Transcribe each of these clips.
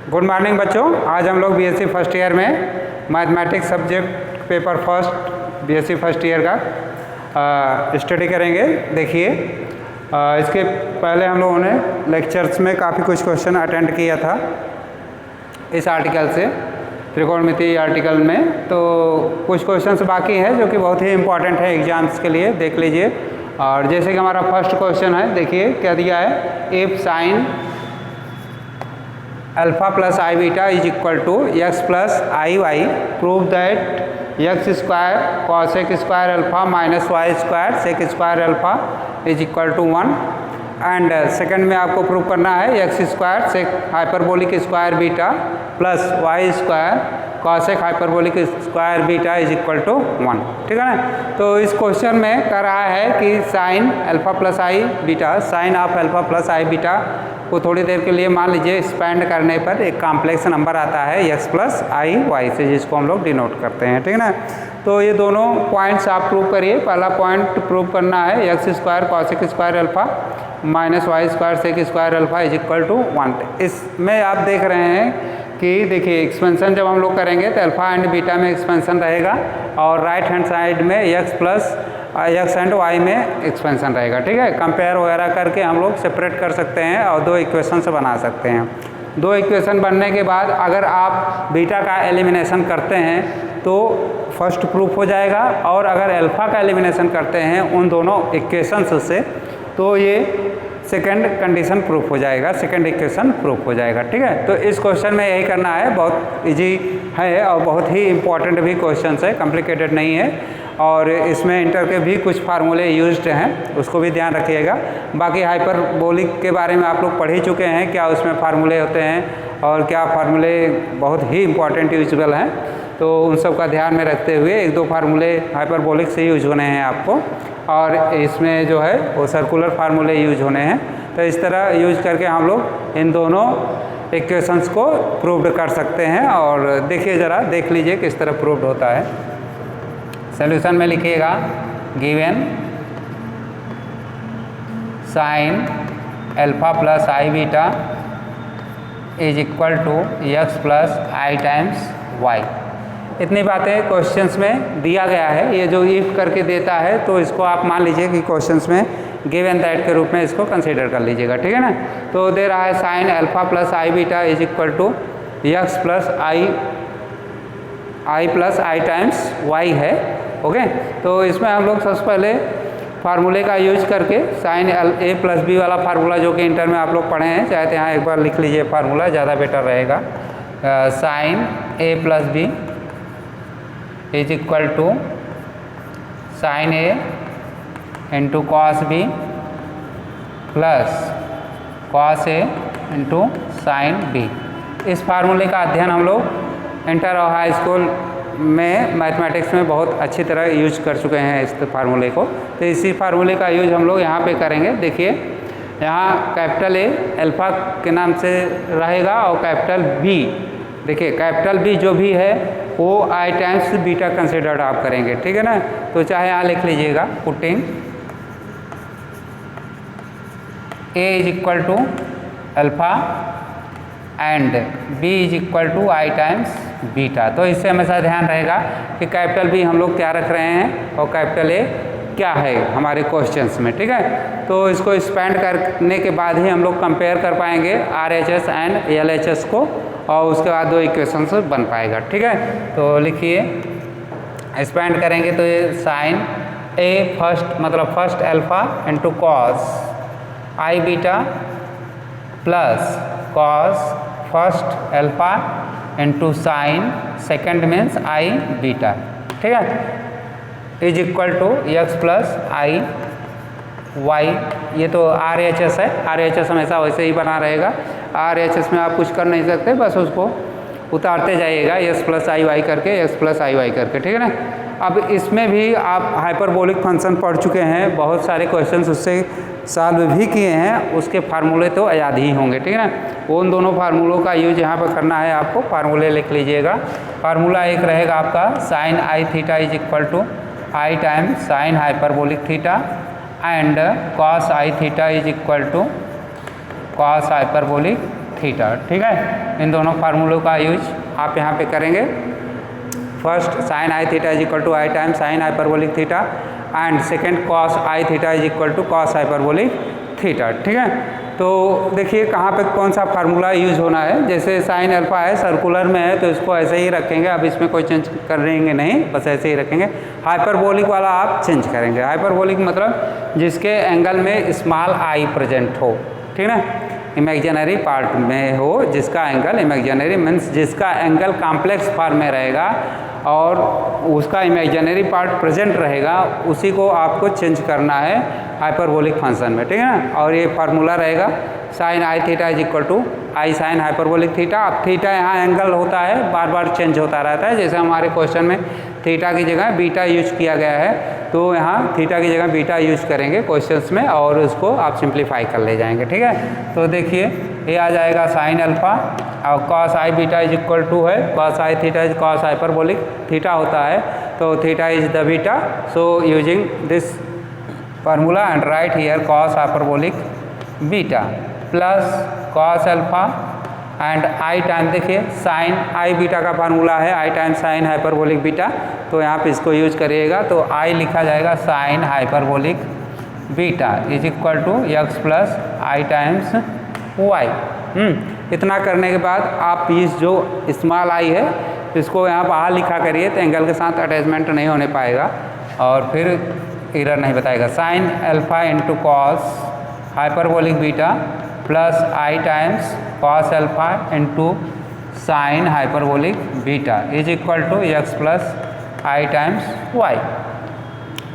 Good morning बच्चों। आज हम लोग बीएससी फर्स्ट ईयर में mathematics subject paper first BSc first year का स्टडी करेंगे। देखिए, इसके पहले हम लोगों ने लेक्चर्स में काफ़ी कुछ क्वेश्चन अटेंड किया था इस आर्टिकल से, त्रिकोणमिति आर्टिकल में। तो कुछ क्वेश्चंस बाकी हैं जो कि बहुत ही इंपॉर्टेंट है एग्जाम्स के लिए, देख लीजिए। और जैसे कि हमारा फर्स्ट क्वेश्चन है, देखिए क्या दिया है। If sine alpha plus i beta is equal to x plus i y, prove that x square cosec square alpha minus y square sec square alpha is equal to 1। And second में आपको prove करना है x square sec hyperbolic square beta plus y square cosec hyperbolic square beta is equal to 1। ठीक है ना। तो इस question में कह रहा है कि sine alpha plus i beta, sine of alpha plus i beta को थोड़ी देर के लिए मान लीजिए एक्सपेंड करने पर एक कॉम्प्लेक्स नंबर आता है एक्स प्लस आई वाई से, जिसको हम लोग डिनोट करते हैं। ठीक है ना। तो ये दोनों पॉइंट्स आप प्रूव करिए। पहला पॉइंट प्रूव करना है x square cosec square alpha minus y square sec square alpha is equal to 1। इसमें आप देख रहे हैं कि देखिए एक्सपेंशन जब हम लोग करेंगे तो अल्फा एंड बीटा में एक्सपेंशन रहेगा और राइट हैंड साइड में x plus x and y में एक्सपेंशन रहेगा। ठीक है। कंपेयर वगैरह करके हम लोग सेपरेट कर सकते हैं और दो इक्वेशन से बना सकते हैं। दो इक्वेशन बनने के बाद अगर आप बीटा का एलिमिनेशन करते हैं तो फर्स्ट प्रूफ हो जाएगा, और अगर अल्फा का एलिमिनेशन करते हैं उन दोनों इक्वेशंस से तो ये सेकंड कंडीशन प्रूफ हो जाएगा, सेकंड इक्वेशन प्रूफ हो जाएगा। ठीक है। तो इस क्वेश्चन में यही करना है। बहुत इजी है और बहुत ही इंपॉर्टेंट भी क्वेश्चन है, कॉम्प्लिकेटेड नहीं है। और इसमें इंटर के भी कुछ फार्मूले यूज्ड हैं, उसको भी ध्यान रखिएगा। बाकी हाइपरबोलिक के बारे में आप लोग पढ़ ही चुके हैं, क्या उसमें फार्मूले होते हैं और क्या फार्मूले बहुत ही इंपॉर्टेंट यूजबल हैं। तो उन सब का ध्यान में रखते हुए एक दो फार्मूले हाइपरबोलिक से यूज होने हैं आपको, और इसमें जो है वो सर्कुलर फार्मूले यूज होने हैं। तो इस तरह यूज करके हम लोग इन दोनों इक्वेशंस को प्रूव्ड कर सकते हैं। और देखिए ज़रा, देख लीजिए किस तरह प्रूव्ड होता है। सॉल्यूशन में लिखिएगा given sine alpha plus i beta is equal to x plus i times y. इतनी बातें क्वेश्चंस में दिया गया है। ये जो इफ करके देता है तो इसको आप मान लीजिए कि क्वेश्चंस में गिवन दैट के रूप में इसको कंसीडर कर लीजिएगा। ठीक है ना। तो दे रहा है sine alpha plus i beta is equal to x plus i plus i times y है। ओके। तो इसमें हम लोग सबसे पहले फार्मूले का यूज करके साइन ए प्लस बी वाला फार्मूला जो कि इंटर में आप लोग पढ़े हैं, चाहे तो यहाँ एक बार लिख लीजिए फार्मूला, ज़्यादा बेटर रहेगा। Sine A plus B is equal to sine A into cos B plus cos A into sine B. इस फार्मूले का अध्ययन हम लोग इंटर और हाई स्कूल में मैथमेटिक्स में बहुत अच्छी तरह यूज कर चुके हैं इस फार्मूले को। तो इसी फार्मूले का यूज हम लोग यहाँ पे करेंगे। देखिए यहाँ कैपिटल ए अल्फा के नाम से रहेगा और कैपिटल बी, देखिए कैपिटल बी जो भी है वो आई टाइम्स बीटा कंसिडर्ड आप करेंगे। ठीक है ना। तो चाहे यहाँ लिख लीजिएगा putting A is equal to alpha and B is equal to i times beta. तो इससे हमेशा ध्यान रहेगा कि कैपिटल बी हम लोग क्या रख रहे हैं और कैपिटल ए क्या है हमारे क्वेश्चंस में। ठीक है। तो इसको एक्सपेंड करने के बाद ही हम लोग कंपेयर कर पाएंगे RHS एंड LHS को, और उसके बाद दो इक्वेशंस बन पाएगा। ठीक है। तो लिखिए एक्सपेंड करेंगे तो ये साइन ए फर्स्ट मतलब first alpha into cos i beta plus cos first alpha into sine second means i beta. ठीक है। Is equal to x plus i y. ये तो RHS है, RHS हमेशा वैसे ही बना रहेगा। RHS में आप कुछ कर नहीं सकते, बस उसको उतारते जाइएगा एक्स प्लस आई वाई करके, एक्स प्लस आई वाई करके। ठीक है ना। अब इसमें भी आप हाइपरबोलिक फंक्शन पढ़ चुके हैं, बहुत सारे क्वेश्चंस उससे सॉल्व भी किए हैं, उसके फार्मूले तो याद ही होंगे। ठीक है ना। उन दोनों फार्मूलों का यूज यहाँ पर करना है आपको। फार्मूले लिख लीजिएगा। फार्मूला एक रहेगा आपका sine i theta is equal to i times sine hyperbolic theta and cos i theta is equal to cos hyperbolic theta. ठीक है, इन दोनों फार्मूलों का यूज आप यहाँ पे करेंगे। First sine i theta is equal to i time sine hyperbolic theta and second cos i theta is equal to cos hyperbolic theta. ठीक है, तो देखिए कहाँ पे कौन सा फार्मूला यूज होना है। जैसे साइन अल्फा है, सर्कुलर में है तो इसको ऐसे ही रखेंगे, अब इसमें कोई चेंज करेंगे नहीं, बस ऐसे ही रखेंगे। हाइपरबोलिक वाला आप चेंज करेंगे। हाइपरबोलिक मतलब जिसके एंगल में स्मॉल आई प्रेजेंट हो, ठीक ना, इमेजिनरी पार्ट में हो, जिसका एंगल इमेजिनरी मीन्स जिसका एंगल कॉम्प्लेक्स फॉर्म में रहेगा और उसका इमेजिनरी पार्ट प्रेजेंट रहेगा, उसी को आपको चेंज करना है हाइपरबोलिक फंक्शन में। ठीक है ना, और ये फार्मूला रहेगा sine i theta is equal to i sine hyperbolic theta. अब थीटा यहाँ एंगल होता है, बार बार चेंज होता रहता है। जैसे हमारे क्वेश्चन में थीटा की जगह बीटा यूज किया गया है, तो यहाँ थीटा की जगह बीटा यूज करेंगे क्वेश्चंस में और उसको आप सिंप्लीफाई कर ले जाएंगे। ठीक है, तो देखिए ये आ जाएगा साइन अल्फा और cos i beta is equal to है cos i theta is cos hyperbolic theta होता है, तो theta is the beta. So using this formula and right here cos hyperbolic beta plus cos alpha and i time, देखिए sine i beta का formula है i time sine hyperbolic beta, तो यहाँ पे इसको यूज करिएगा तो आई लिखा जाएगा sine hyperbolic beta is equal to x plus i times y. इतना करने के बाद आप इस जो स्मॉल आई है इसको यहाँ बाहर लिखा करिए तो एंगल के साथ अटैचमेंट नहीं होने पाएगा और फिर एरर नहीं बताएगा। Sine alpha into cos hyperbolic beta plus i times cos alpha into sine hyperbolic beta is equal to x plus i times y.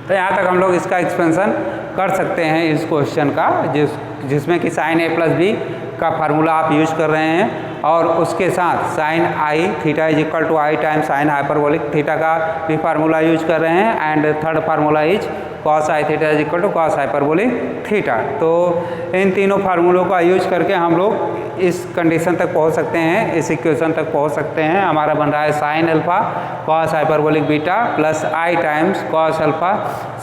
तो यहाँ तक हम लोग इसका एक्सपेंशन कर सकते हैं इस क्वेश्चन का, जिसमें कि साइन ए प्लस बी का फार्मूला आप यूज कर रहे हैं और उसके साथ sine i theta is equal to i time sine hyperbolic theta का भी फार्मूला यूज कर रहे हैं and third formula is cos i theta is equal to cos hyperbolic theta. तो इन तीनों फार्मूलों का यूज करके हम लोग इस कंडीशन तक पहुंच सकते हैं, इस इक्वेशन तक पहुंच सकते हैं। हमारा बन रहा है sine alpha cos hyperbolic beta plus i times cos alpha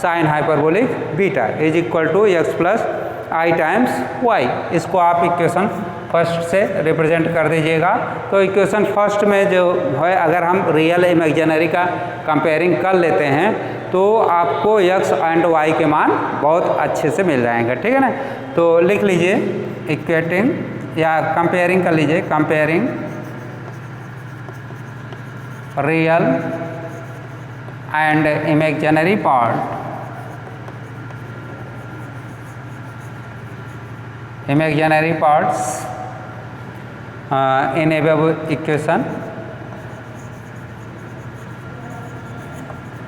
sine hyperbolic beta is equal to x plus i times y. इसको आप इक्वेशन फर्स्ट से रिप्रेजेंट कर दीजिएगा। तो इक्वेशन फर्स्ट में जो है, अगर हम रियल इमेजिनरी का कंपेयरिंग कर लेते हैं तो आपको एक्स एंड वाई के मान बहुत अच्छे से मिल जाएंगे। ठीक है ना, तो लिख लीजिए इक्वेटिंग या कंपेयरिंग कर लीजिए, comparing real and imaginary part, imaginary parts in above equation,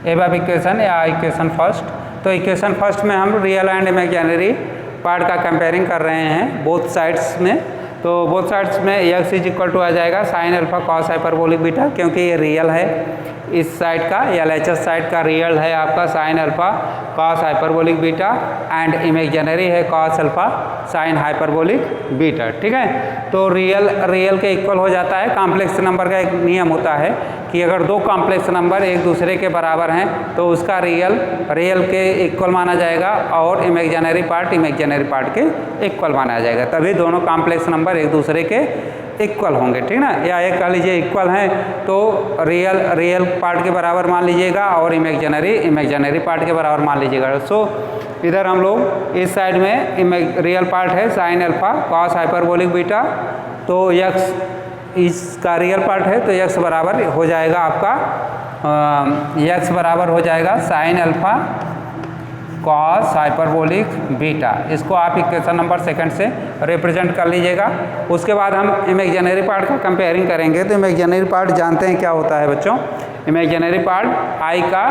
above equation या इक्वेशन फर्स्ट। तो इक्वेशन फर्स्ट में हम रियल एंड इमेजिनरी पार्ट का कंपेयरिंग कर रहे हैं बोथ साइड्स में। तो बोथ साइड्स में एक्स इज इक्वल टू आ जाएगा sine alpha cos hyperbolic beta, क्योंकि ये रियल है इस साइड का, या एलएचएस साइड का रियल है आपका sine alpha cos hyperbolic beta and imaginary है cos alpha sine hyperbolic beta. ठीक है, तो रियल के इक्वल हो जाता है। कॉम्प्लेक्स नंबर का एक नियम होता है कि अगर दो कॉम्प्लेक्स नंबर एक दूसरे के बराबर हैं तो उसका रियल के इक्वल माना जाएगा और इमेजिनरी पार्ट के इक्वल माना जाएगा, तभी दोनों कॉम्प्लेक्स नंबर एक दूसरे के इक्वल होंगे। ठीक ना, या एक कह लीजिए इक्वल हैं तो रियल पार्ट के बराबर मान लीजिएगा और इमेजिनरी पार्ट के बराबर मान लीजिएगा। सो इधर हम लोग इस साइड में रियल पार्ट है sine alpha cos hyperbolic beta, तो एक्स इसका रियल पार्ट है तो एक्स बराबर हो जाएगा आपका एक्स बराबर हो जाएगा sine alpha cos hyperbolic beta. इसको आप इक्वेशन नंबर सेकंड से रिप्रेजेंट कर लीजिएगा। उसके बाद हम इमेजिनरी पार्ट का कंपेयरिंग करेंगे। तो इमेजिनरी पार्ट जानते हैं क्या होता है बच्चों, इमेजिनरी पार्ट आई का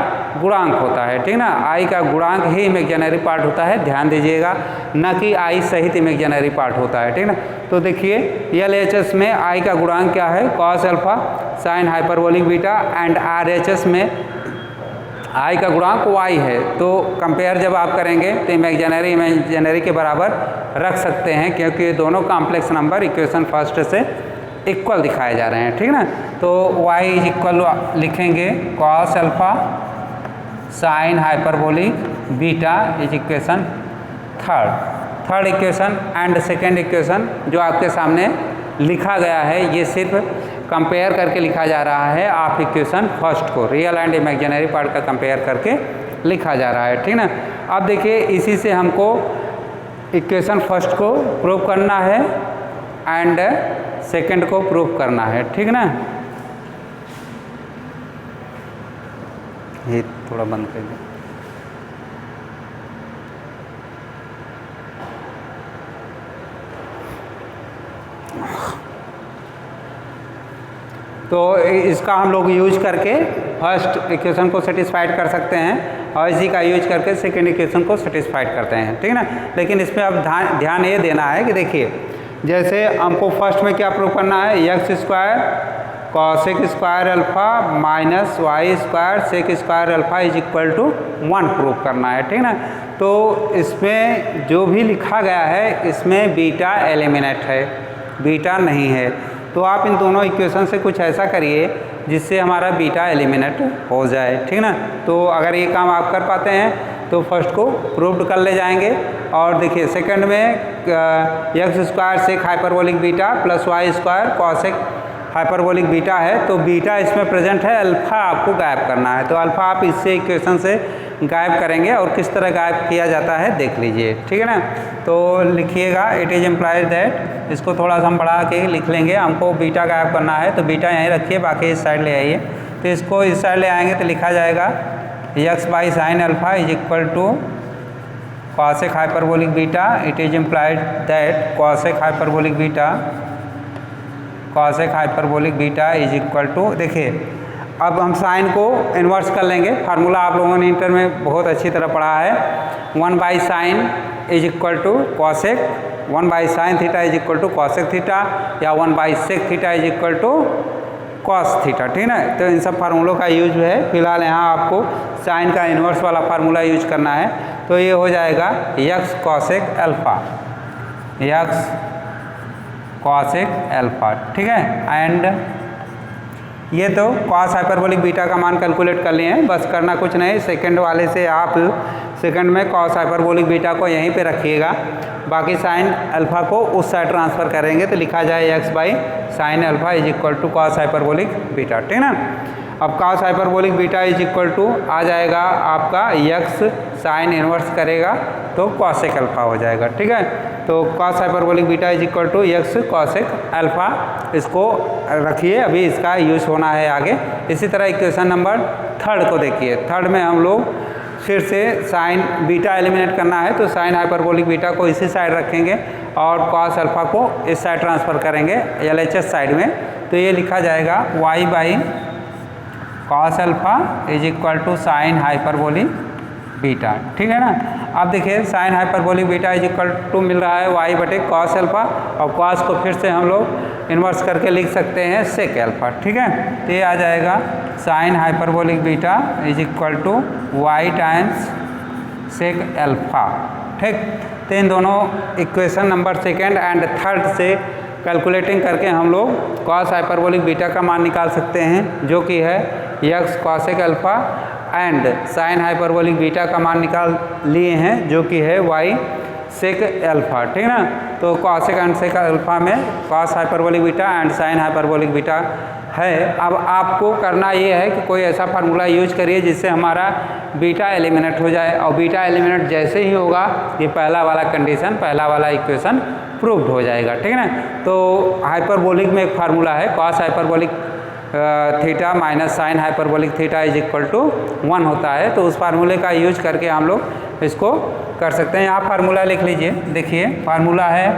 गुणांक होता है। ठीक ना, आई का गुणांक ही इमेजिनरी पार्ट होता है, ध्यान दीजिएगा, न कि आई सहित इमेजिनरी पार्ट होता है। ठीक ना, तो देखिए एलएचएस में आई का गुणांक क्या है, cos alpha sine hyperbolic beta and RHS में आई का गुणांक y है। तो कंपेयर जब आप करेंगे तो इमेजिनरी के बराबर रख सकते हैं, क्योंकि ये दोनों कॉम्प्लेक्स नंबर इक्वेशन फर्स्ट से इक्वल दिखाए जा रहे हैं। ठीक ना, तो y इज इक्वल लिखेंगे cos alpha sine hyperbolic beta is equation third equation and second equation जो आपके सामने लिखा गया है, ये सिर्फ कंपेयर करके लिखा जा रहा है। आप इक्वेशन फर्स्ट को रियल एंड इमेजिनरी पार्ट का कंपेयर करके लिखा जा रहा है, ठीक ना। अब देखिए इसी से हमको इक्वेशन फर्स्ट को प्रूव करना है एंड सेकंड को प्रूव करना है, ठीक ना। ये थोड़ा बंद कर दे। तो इसका हम लोग यूज करके फर्स्ट इक्वेशन को सेटिस्फाइड कर सकते हैं और इसी का यूज करके सेकेंड इक्वेशन को सेटिस्फाइड करते हैं, ठीक है ना। लेकिन इसमें अब ध्यान ये देना है कि देखिए जैसे हमको फर्स्ट में क्या प्रूव करना है, x square cosec square alpha minus y square sec square alpha is equal to 1 prove करना है, ठीक ना। तो इसमें जो भी लिखा गया है इसमें बीटा एलिमिनेट है, बीटा नहीं है। तो आप इन दोनों इक्वेशन से कुछ ऐसा करिए जिससे हमारा बीटा एलिमिनेट हो जाए, ठीक ना। तो अगर ये काम आप कर पाते हैं तो फर्स्ट को प्रूव्ड कर ले जाएंगे। और देखिए सेकंड में x square sec hyperbolic beta plus y square cosec hyperbolic beta है, तो बीटा इसमें प्रेजेंट है, अल्फा आपको गायब करना है। तो अल्फा आप इससे इक्वेशन से गायब करेंगे और किस तरह गायब किया जाता है देख लीजिए, ठीक है ना। तो लिखिएगा इट इज इम्प्लाइज दैट, इसको थोड़ा सा हम बढ़ा के लिख लेंगे। हमको बीटा गायब करना है तो बीटा यहीं रखिए, बाकी इस साइड ले आइए। तो इसको इस साइड ले आएंगे तो लिखा जाएगा x by sine alpha is equal to cosec hyperbolic beta. It is implied that cosec hyperbolic beta cosec hyperbolic beta is equal to, देखिए अब हम साइन को इन्वर्स कर लेंगे। फार्मूला आप लोगों ने इंटर में बहुत अच्छी तरह पढ़ा है, 1 by sine is equal to cosec, 1 by sine theta is equal to cosec theta, या 1 by sec theta is equal to cos theta, ठीक ना। तो इन सब फार्मूलों का यूज है। फिलहाल यहाँ आपको साइन का इन्वर्स वाला फार्मूला यूज करना है। तो ये हो जाएगा x cosec alpha, x cosec alpha, ठीक है। एंड ये तो कॉस हाइपरबोलिक बीटा का मान कैलकुलेट कर लिए हैं, बस करना कुछ नहीं। सेकंड वाले से आप सेकंड में कॉस हाइपरबोलिक बीटा को यहीं पे रखिएगा, बाकी साइन अल्फा को उस साइड ट्रांसफ़र करेंगे तो लिखा जाए x by sine alpha is equal to cos hyperbolic beta, ठीक ना। अब cos hyperbolic beta is equal to आ जाएगा आपका यक्स साइन इन्वर्स करेगा तो कॉसेक अल्फा हो जाएगा, ठीक है। तो cos hyperbolic beta is equal to x cosec alpha, इसको रखिए, अभी इसका यूज होना है आगे। इसी तरह इक्वेशन नंबर थर्ड को देखिए। थर्ड में हम लोग फिर से साइन बीटा एलिमिनेट करना है तो साइन हाइपरबोलिक बीटा को इसी साइड रखेंगे और कॉस अल्फा को इस साइड ट्रांसफ़र करेंगे LHS साइड में। तो ये लिखा जाएगा y by cos alpha is equal to sine hyperbolic beta, ठीक है ना। अब देखिए sine hyperbolic beta is equal to मिल रहा है y बटे कॉस अल्फा, और कॉस को फिर से हम लोग इन्वर्स करके लिख सकते हैं सेक अल्फा, ठीक है। तो ये आ जाएगा sine hyperbolic beta is equal to y times sec alpha, ठीक। तो इन दोनों equation number second and third से कैलकुलेटिंग करके हम लोग कॉस हाइपरबोलिक बीटा का मान निकाल सकते हैं, जो कि है x cosec alpha, and sine hyperbolic beta का मान निकाल लिए हैं जो कि है y सेक अल्फा, ठीक ना। तो कॉसेक एंड सेक अल्फा में cos hyperbolic beta and sine hyperbolic beta है। अब आपको करना ये है कि कोई ऐसा फार्मूला यूज करिए जिससे हमारा बीटा एलिमिनेट हो जाए, और बीटा एलिमिनेट जैसे ही होगा ये पहला वाला कंडीशन, पहला वाला इक्वेशन प्रूव्ड हो जाएगा, ठीक है ना। तो हाइपरबोलिक में एक फार्मूला है cos hyperbolic theta minus sine hyperbolic theta is equal to 1 होता है। तो उस फार्मूले का यूज करके हम लोग इसको कर सकते हैं। यहाँ फार्मूला लिख लीजिए, देखिए फार्मूला है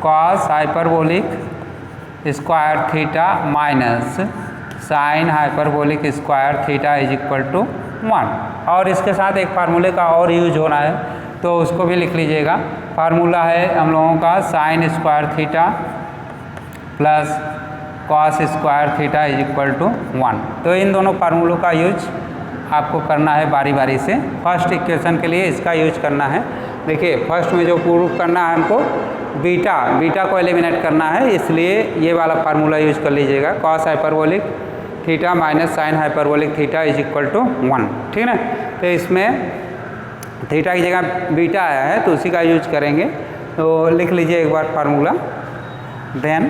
cos hyperbolic square theta minus sine hyperbolic square theta is equal to 1, और इसके साथ एक फार्मूले का और यूज होना है तो उसको भी लिख लीजिएगा। फार्मूला है हम लोगों का sine square theta plus cos square theta is equal to 1। तो इन दोनों फार्मूलों का यूज आपको करना है बारी बारी से। फर्स्ट इक्वेशन के लिए इसका यूज करना है। देखिए फर्स्ट में जो प्रूव करना है हमको बीटा को एलिमिनेट करना है, इसलिए ये वाला फार्मूला यूज कर लीजिएगा cos hyperbolic theta minus sine hyperbolic theta is equal to 1, ठीक है। तो इसमें थीटा की जगह बीटा आया है तो उसी का यूज करेंगे। तो लिख लीजिए एक बार formula, then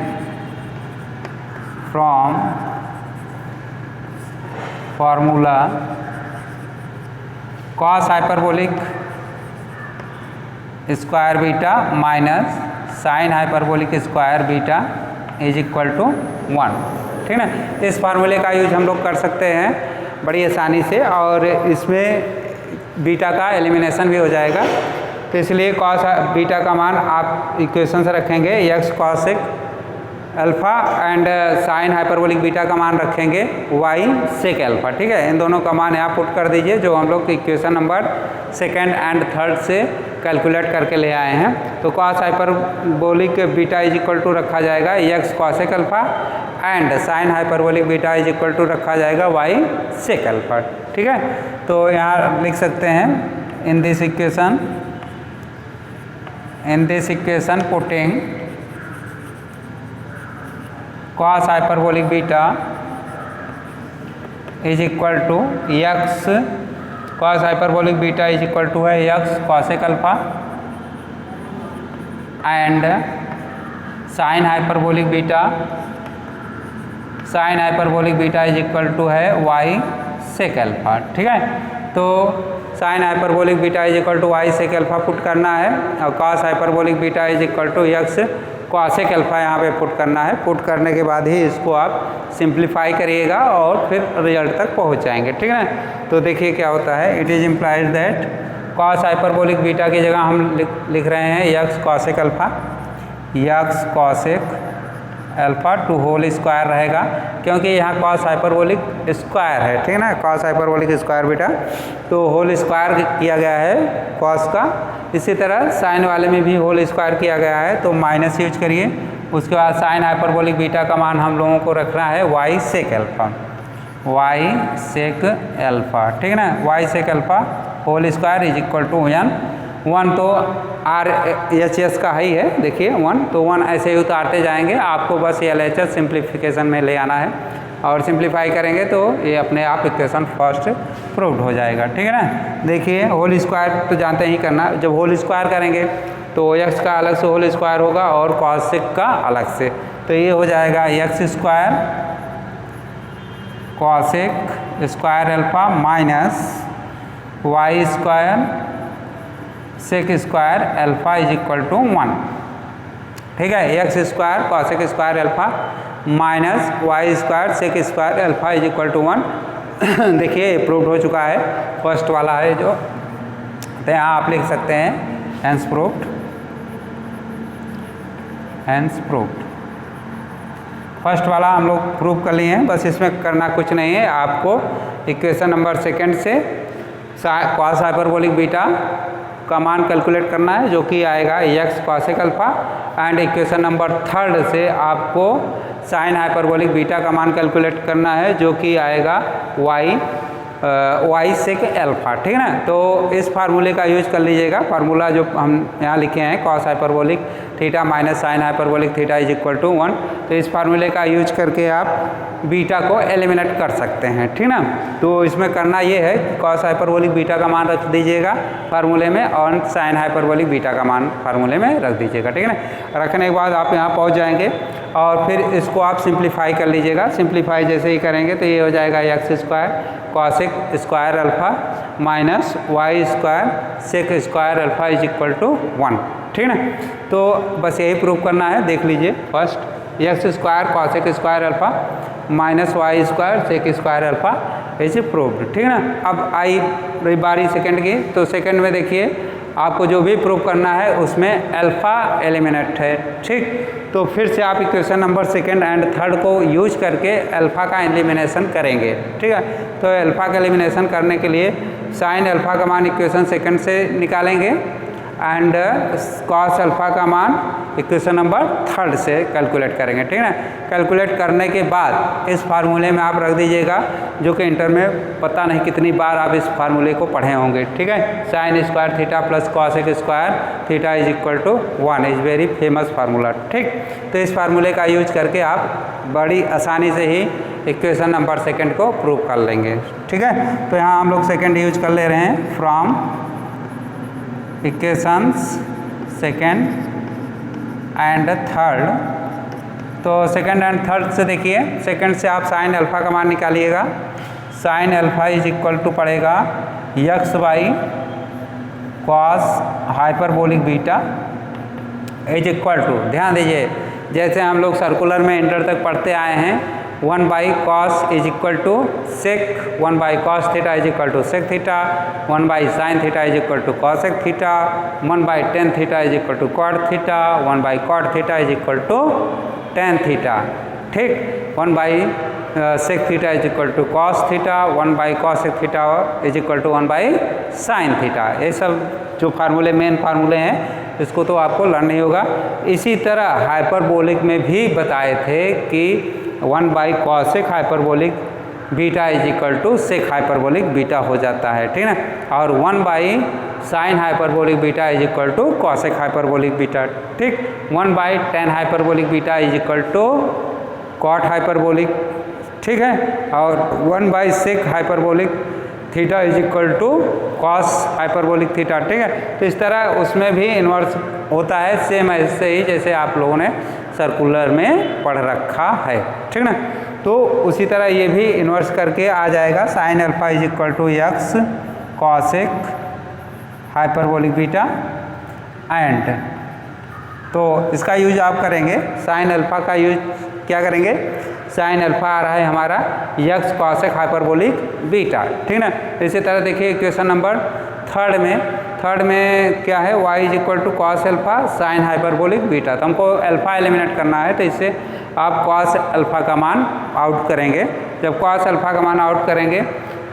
from formula cos hyperbolic square beta minus sine hyperbolic square beta is equal to 1। ठीक ना, इस फार्मूले का यूज हम लोग कर सकते हैं बड़ी आसानी से, और इसमें बीटा का एलिमिनेशन भी हो जाएगा। तो इसलिए कॉस बीटा का मान आप इक्वेशन से रखेंगे x cosec alpha and sine hyperbolic beta का मान रखेंगे वाई सेक अल्फ़ा। ठीक है, इन दोनों का मान यहाँ पुट कर दीजिए जो हम लोग equation number second and third से कैलकुलेट करके ले आए हैं। तो cos hyperbolic beta is equal to रखा जाएगा x cosec alpha and sine hyperbolic beta is equal to रखा जाएगा वाई सेक अल्फ़ा। ठीक है, तो यहाँ लिख सकते हैं in this equation putting cos hyperbolic beta is equal to x cos hyperbolic beta is equal to है x cosec alpha and sine hyperbolic beta is equal to है वाई सेक अल्फ़ा। ठीक है, तो sine hyperbolic beta is equal to y sec alpha put करना है और cos hyperbolic beta is equal to x cosec alpha यहाँ पे put करना है। पुट करने के बाद ही इसको आप सिंप्लीफाई करिएगा और फिर रिजल्ट तक पहुँच जाएंगे। ठीक है ना, तो देखिए क्या होता है, it is implies that cos hyperbolic beta की जगह हम लिख रहे हैं x cosec alpha to whole square रहेगा, क्योंकि यहाँ cos हाइपरबोलिक स्क्वायर है। ठीक है ना, cos हाइपरबोलिक स्क्वायर बीटा तो होल स्क्वायर किया गया है cos का। इसी तरह साइन वाले में भी होल स्क्वायर किया गया है, तो माइनस यूज करिए। उसके बाद साइन हाइपरबोलिक बीटा का मान हम लोगों को रखना है वाई सेक अल्फ़ा। ठीक है ना, y sec alpha whole square is equal to 1 तो आर एच एस का ही है, देखिए 1 तो 1 ऐसे ही उतारते जाएंगे। आपको बस एल एच एस सिंप्लीफिकेशन में ले आना है और सिंप्लीफाई करेंगे तो ये अपने आप इक्वेशन फर्स्ट प्रूव्ड हो जाएगा। ठीक है ना, देखिए होल स्क्वायर तो जानते ही करना, जब होल स्क्वायर करेंगे तो एक्स का अलग से होल स्क्वायर होगा और कॉसेक का अलग से, तो ये हो जाएगा x square cosec square alpha minus y square sec square alpha is equal to 1। ठीक है, x square cosec square alpha minus y square sec square alpha is equal to 1। देखिए प्रूव्ड हो चुका है, फर्स्ट वाला है जो, तो यहाँ आप लिख सकते हैं हैंस प्रूव्ड। फर्स्ट वाला हम लोग प्रूव कर लिए हैं, बस इसमें करना कुछ नहीं है। आपको इक्वेशन नंबर सेकेंड से कॉस हाइपरबोलिक बीटा का मान कैलकुलेट करना है जो कि आएगा x cosec alpha, and equation number third से आपको साइन हाइपरबोलिक बीटा का मान कैलकुलेट करना है जो कि आएगा वाई सेक अल्फ़ा। ठीक है ना, तो इस फार्मूले का यूज कर लीजिएगा। फार्मूला जो हम यहाँ लिखे हैं cos hyperbolic theta minus sine hyperbolic theta is equal to 1, तो इस फार्मूले का यूज करके आप बीटा को एलिमिनेट कर सकते हैं। ठीक ना, तो इसमें करना ये है कि कॉस हाइपरबोलिक बीटा का मान रख दीजिएगा फार्मूले में और साइन हाइपरबोलिक बीटा का मान फार्मूले में रख दीजिएगा। ठीक है ना, रखने के बाद आप यहाँ पहुँच जाएंगे और फिर इसको आप सिंप्लीफाई कर लीजिएगा। सिंप्लीफाई जैसे ही करेंगे तो ये हो जाएगा x square cosec square alpha minus y square sec square alpha is equal to 1। ठीक है ना, तो बस यही प्रूव करना है। देख लीजिए, first x square cosec square alpha minus y square sec square alpha is proved. ठीक है ना, अब आई रही बारी सेकंड की, तो सेकंड में देखिए आपको जो भी प्रूव करना है उसमें अल्फ़ा एलिमिनेट है। ठीक, तो फिर से आप equation number second and third को यूज करके अल्फ़ा का एलिमिनेशन करेंगे। ठीक है, तो अल्फ़ा का एलिमिनेशन करने के लिए साइन अल्फ़ा का मान इक्वेशन सेकंड से निकालेंगे एंड कॉस अल्फ़ा का मान इक्वेशन नंबर थर्ड से कैलकुलेट करेंगे। ठीक है ना, कैलकुलेट करने के बाद इस फार्मूले में आप रख दीजिएगा, जो कि इंटर में पता नहीं कितनी बार आप इस फार्मूले को पढ़े होंगे। ठीक है, sine square theta plus cosec square theta is equal to 1 is very famous formula. ठीक, तो इस फार्मूले का यूज करके आप बड़ी आसानी से ही इक्वेशन नंबर सेकंड को प्रूव कर लेंगे। ठीक है, तो यहाँ हम लोग सेकंड यूज कर ले रहे हैं फ्रॉम इक्वेशंस सेकेंड एंड तो सेकंड एंड थर्ड से देखिए, सेकंड से आप साइन अल्फ़ा का मान निकालिएगा। Sine alpha is equal to पड़ेगा x by cos hyperbolic beta is equal to, ध्यान दीजिए जैसे हम लोग सर्कुलर में इंटर तक पढ़ते आए हैं, 1 by cos is equal to sec 1 by cos theta is equal to sec theta, 1 by sine theta is equal to cosec theta, 1 by tan theta is equal to cot theta, 1 by cot theta is equal to tan theta. ठीक, 1 by sec theta is equal to cos theta, 1 by cosec theta is equal to 1 by sine theta. ये सब जो फार्मूले main फार्मूले हैं इसको तो आपको लर्न नहीं होगा। इसी तरह हाइपरबोलिक में भी बताए थे कि 1 by cosec hyperbolic beta is equal to sec hyperbolic beta हो जाता है, ठीक ना। और 1 by sine hyperbolic beta is equal to cosec hyperbolic beta, ठीक। 1 by tan hyperbolic beta is equal to cot hyperbolic, ठीक है। और 1 by sec hyperbolic theta is equal to cos hyperbolic theta, ठीक है। तो इस तरह उसमें भी इन्वर्स होता है, सेम ऐसे ही जैसे आप लोगों ने सर्कुलर में पढ़ रखा है, ठीक ना। तो उसी तरह ये भी इन्वर्स करके आ जाएगा, sine alpha is equal to x cosec hyperbolic beta and, तो इसका यूज आप करेंगे, साइन अल्फा का यूज क्या करेंगे, साइन अल्फा आ रहा है हमारा यक्स कॉसेक हाइपरबोलिक बीटा, ठीक ना। इसी तरह देखिए इक्वेशन नंबर थर्ड में क्या है, y is equal to cos alpha sine hyperbolic beta. तो हमको अल्फा एलिमिनेट करना है, तो इससे आप कॉस अल्फा का मान आउट करेंगे। जब कॉस अल्फा का मान आउट करेंगे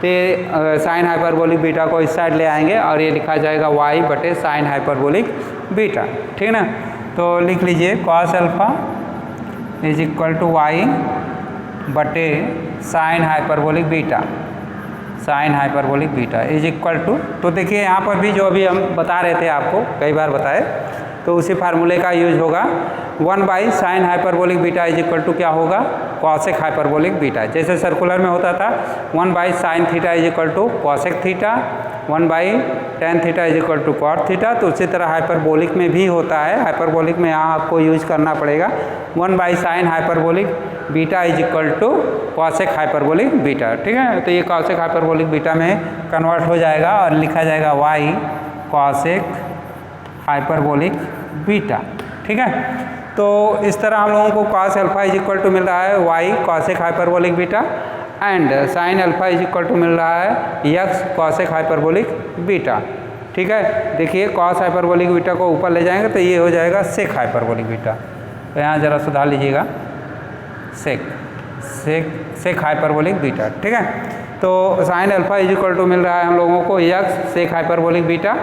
तो साइन हाइपरबोलिक बीटा को इस साइड ले आएंगे और ये लिखा जाएगा y बटे साइन हाइपरबोलिक बीटा, ठीक ना। तो लिख लीजिए cos alpha is equal to y बटे sine hyperbolic beta, sine hyperbolic beta is equal to, तो देखिए यहाँ पर भी जो अभी हम बता रहे थे आपको कई बार बताए, तो उसी फार्मूले का यूज होगा। 1 by sine hyperbolic beta is equal to क्या होगा, कॉसेक हाइपरबोलिक बीटा। जैसे सर्कुलर में होता था 1 by sine theta is equal to cosec theta, 1 by tan theta is equal to cot theta. तो उसी तरह हाइपरबोलिक में भी होता है, हाइपरबोलिक में यहाँ आपको यूज करना पड़ेगा 1 by sine hyperbolic beta is equal to cosec hyperbolic beta, ठीक है। तो ये कॉसेक हाइपरबोलिक बीटा में कन्वर्ट हो जाएगा और लिखा जाएगा y कॉसेक हाइपरबोलिक बीटा, ठीक है। तो इस तरह हम लोगों को cos alpha is equal to मिल रहा है y cosec hyperbolic beta and sine alpha is equal to मिल रहा है यक्स कॉसेक हाइपरबोलिक बीटा, ठीक है। देखिए कॉस हाइपरबोलिक बीटा को ऊपर ले जाएंगे तो ये हो जाएगा सेक हाइपरबोलिक बीटा। तो यहाँ ज़रा सुधार लीजिएगा, सेक हाइपरबोलिक बीटा, ठीक है। तो sine alpha is equal to मिल रहा है हम लोगों को x sec hyperbolic beta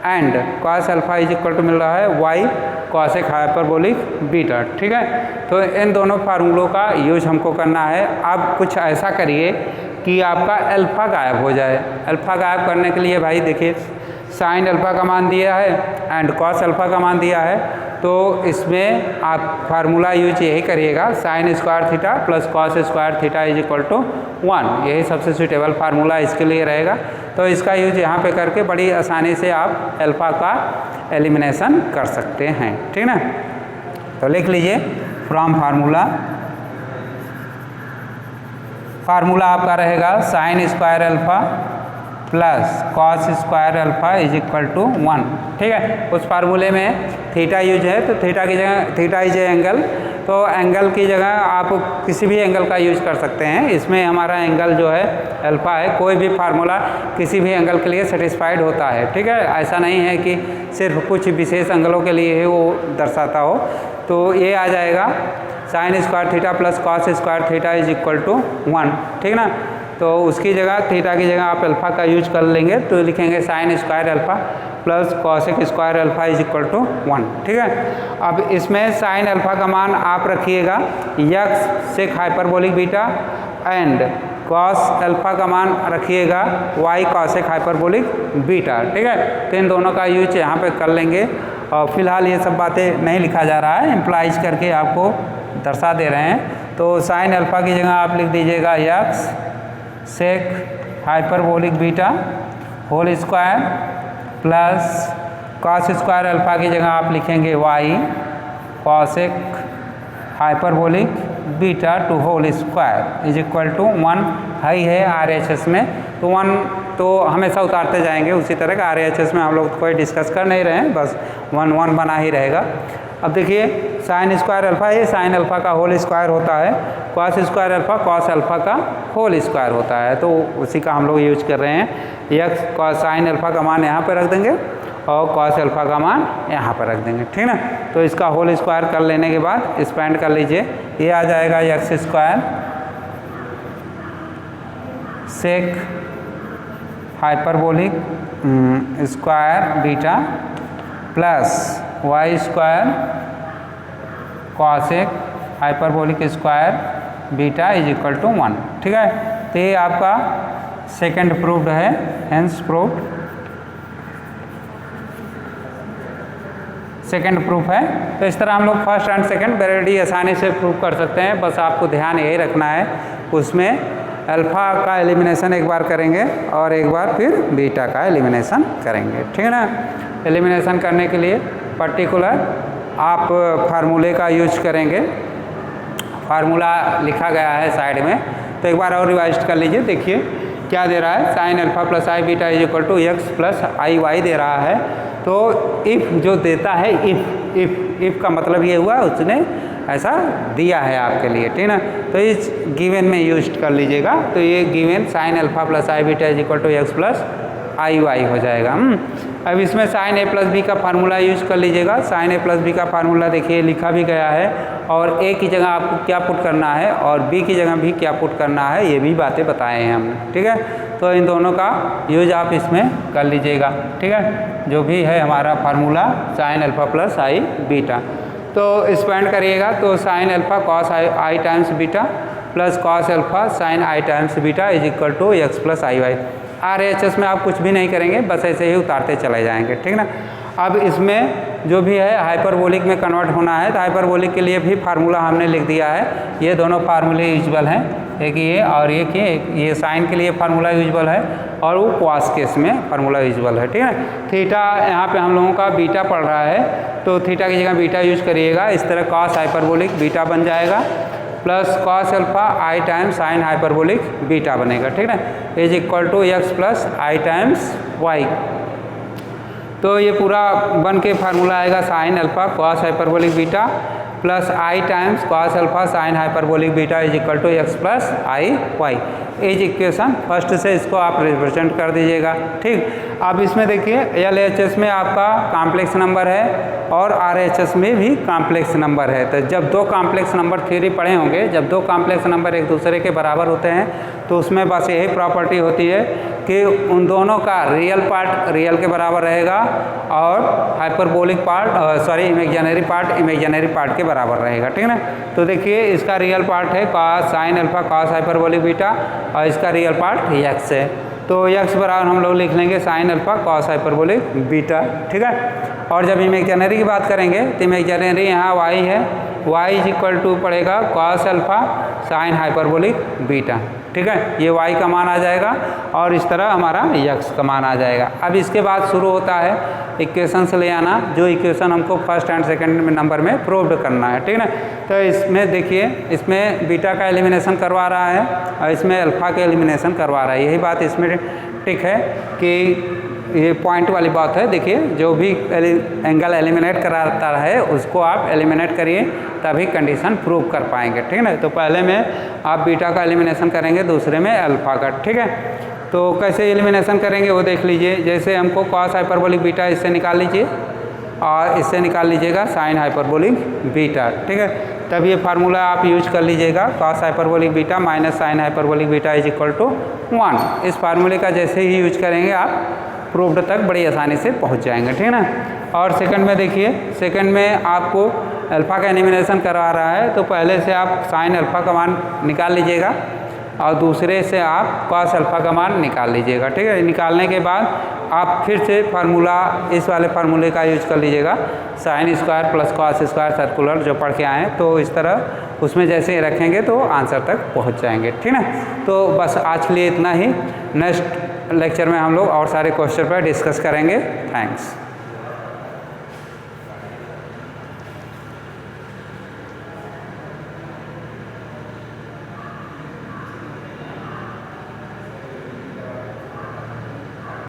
and cos alpha is equal to मिल रहा है y कॉसेक हाइपरबोलिक बीटा, ठीक है। तो इन दोनों फार्मूलों का यूज हमको करना है। आप कुछ ऐसा करिए कि आपका अल्फ़ा गायब हो जाए। अल्फ़ा गायब करने के लिए भाई देखिए साइन अल्फ़ा का मान दिया है एंड कॉस अल्फ़ा का मान दिया है, तो इसमें आप फार्मूला यूज यही करिएगा, sine square theta plus cos square theta is equal to 1, यही सबसे सूटेबल फार्मूला इसके लिए रहेगा। तो इसका यूज यहाँ पे करके बड़ी आसानी से आप अल्फ़ा का एलिमिनेशन कर सकते हैं, ठीक ना। तो लिख लीजिए फ्रॉम फार्मूला आपका रहेगा sine square alpha plus cos square alpha is equal to 1, ठीक है। उस फार्मूले में थीटा यूज है, तो थीटा की जगह थीटा इज एंगल, तो एंगल की जगह आप किसी भी एंगल का यूज कर सकते हैं। इसमें हमारा एंगल जो है अल्फ़ा है, कोई भी फार्मूला किसी भी एंगल के लिए सेटिस्फाइड होता है, ठीक है। ऐसा नहीं है कि सिर्फ कुछ विशेष एंगलों के लिए ही वो दर्शाता हो। तो ये आ जाएगा sine square theta plus cos square theta is equal to 1, ठीक ना। तो उसकी जगह थीटा की जगह आप अल्फ़ा का यूज कर लेंगे, तो लिखेंगे sine square alpha plus cosec square alpha is equal to 1, ठीक है। अब इसमें साइन अल्फ़ा का मान आप रखिएगा x sec hyperbolic beta and cos alpha का मान रखिएगा y कॉसेक हाइपरबोलिक बीटा, ठीक है। तो इन दोनों का यूज यहाँ पे कर लेंगे और फिलहाल ये सब बातें नहीं लिखा जा रहा है, इम्प्लाइज करके आपको दर्शा दे रहे हैं। तो साइन अल्फ़ा की जगह आप लिख दीजिएगा x sec hyperbolic beta whole square plus cos square alpha की जगह आप लिखेंगे y cosec hyperbolic beta to whole square is equal to 1 हाई है RHS में, तो 1 तो हमेशा उतारते जाएंगे। उसी तरह का RHS में हम लोग कोई डिस्कस कर नहीं रहे हैं, बस 1 1 बना ही रहेगा। अब देखिए साइन स्क्वायर अल्फा, ये साइन अल्फा का होल स्क्वायर होता है, cos square alpha cos alpha का होल स्क्वायर होता है, तो उसी का हम लोग यूज कर रहे हैं। यक्स कॉस साइन अल्फा का मान यहाँ पर रख देंगे और कॉस अल्फा का मान यहाँ पर रख देंगे, ठीक ना। तो इसका होल स्क्वायर कर लेने के बाद एक्सपेंड कर लीजिए, ये आ जाएगा x square sec hyperbolic square beta plus y square cosec hyperbolic square beta is equal to 1, ठीक है। तो ये आपका सेकंड प्रूव्ड है, हेंस प्रूव्ड सेकंड प्रूफ है। तो इस तरह हम लोग फर्स्ट एंड सेकंड वेरी आसानी से प्रूव कर सकते हैं। बस आपको ध्यान यही रखना है, उसमें अल्फ़ा का एलिमिनेशन एक बार करेंगे और एक बार फिर बीटा का एलिमिनेशन करेंगे, ठीक है ना। एलिमिनेशन करने के लिए पर्टिकुलर आप फार्मूले का यूज करेंगे, फार्मूला लिखा गया है साइड में, तो एक बार और रिवाइज कर लीजिए। देखिए क्या दे रहा है, sine alpha plus i beta is equal to x plus i y दे रहा है। तो इफ़ जो देता है, इफ़ का मतलब ये हुआ उसने ऐसा दिया है आपके लिए, ठीक ना। तो इस गिवन में यूज कर लीजिएगा, तो ये given sine alpha plus i beta is equal to x plus i y हो जाएगा। अब इसमें साइन ए प्लस बी का फार्मूला यूज कर लीजिएगा। साइन ए प्लस बी का फार्मूला देखिए लिखा भी गया है, और ए की जगह आपको क्या पुट करना है और बी की जगह भी क्या पुट करना है, ये भी बातें बताए हैं हमने, ठीक है। तो इन दोनों का यूज आप इसमें कर लीजिएगा, ठीक है। जो भी है हमारा formula sine alpha plus i beta, तो एक्सपेंड करिएगा तो sine alpha cos i times beta plus cos alpha sine i times beta is equal to x plus i y. RHS में आप कुछ भी नहीं करेंगे, बस ऐसे ही उतारते चले जाएंगे, ठीक ना। अब इसमें जो भी है हाइपरबोलिक में कन्वर्ट होना है, तो हाइपरबोलिक के लिए भी फार्मूला हमने लिख दिया है। ये दोनों फार्मूले यूजबल हैं, एक ये और एक ये साइन के लिए फार्मूला यूजबल है और वो कॉस केस में फार्मूला यूजबल है, ठीक है। थीटा यहाँ पे हम लोगों का बीटा पड़ रहा है, तो थीटा की जगह बीटा यूज करिएगा। इस तरह कॉस हाइपरबोलिक बीटा बन जाएगा plus cos alpha i times sine hyperbolic beta बनेगा, ठीक है, is equal to x plus i times y. तो ये पूरा बन के फार्मूला आएगा sine alpha cos hyperbolic beta plus i times cos alpha sine hyperbolic beta is equal to x plus i y. As equation first से इसको आप represent कर दीजिएगा, ठीक। अब इसमें देखिए LHS में आपका कॉम्प्लेक्स नंबर है और RHS में भी कॉम्प्लेक्स नंबर है। तो जब दो कॉम्प्लेक्स नंबर थ्योरी पढ़े होंगे, जब दो कॉम्प्लेक्स नंबर एक दूसरे के बराबर होते हैं, तो उसमें बस यही प्रॉपर्टी होती है कि उन दोनों का रियल पार्ट रियल के बराबर रहेगा और hyperbolic part imaginary part imaginary part के बराबर रहेगा, ठीक है ना। तो देखिए इसका रियल पार्ट है cos sine alpha cos hyperbolic beta और इसका रियल पार्ट एक्स है, तो एक्स बराबर हम लोग लिख लेंगे sign alpha cos hyperbolic beta, ठीक है। और जब इमेजिनरी की बात करेंगे तो इमेजिनरी यहाँ वाई है, वाई इज इक्वल टू पड़ेगा cos alpha sine hyperbolic beta, ठीक है। ये वाई का मान आ जाएगा और इस तरह हमारा एक्स का मान आ जाएगा। अब इसके बाद शुरू होता है इक्वेशन से ले आना, जो इक्वेशन हमको फर्स्ट एंड सेकंड नंबर में प्रूव्ड करना है, ठीक है ना। तो इसमें देखिए इसमें बीटा का एलिमिनेशन करवा रहा है और इसमें अल्फा का एलिमिनेशन करवा रहा है। यही बात इसमें ठीक है कि ये पॉइंट वाली बात है। देखिए जो भी एंगल एलिमिनेट कराता है उसको आप एलिमिनेट करिए, तभी कंडीशन प्रूव कर पाएंगे, ठीक है ना। तो पहले में आप बीटा का एलिमिनेशन करेंगे, दूसरे में अल्फा का, ठीक है। तो कैसे एलिमिनेशन करेंगे वो देख लीजिए। जैसे हमको कॉस हाइपरबोलिक बीटा इससे निकाल लीजिए और इससे निकाल लीजिएगा साइन हाइपरबोलिक बीटा, ठीक है। तब ये फार्मूला आप यूज कर लीजिएगा, cos hyperbolic beta minus sine hyperbolic beta is equal to 1। इस फार्मूले का जैसे ही यूज करेंगे आप प्रूव्ड तक बड़ी आसानी से पहुंच जाएंगे, ठीक है ना। और सेकंड में देखिए, सेकंड में आपको अल्फा का एलिमिनेशन करवा रहा है, तो पहले से आप साइन अल्फा का मान निकाल लीजिएगा और दूसरे से आप कॉस अल्फा का मान निकाल लीजिएगा, ठीक है। निकालने के बाद आप फिर से फार्मूला इस वाले फार्मूले का यूज कर लीजिएगा, sine square plus cos square circular जो पढ़ के आए हैं, तो इस तरह उसमें जैसे ही रखेंगे तो आंसर तक पहुंच जाएंगे, ठीक है। तो बस आज के लिए इतना ही। नेक्स्ट लेक्चर में हम लोग और सारे क्वेश्चन पर डिस्कस करेंगे। थैंक्स।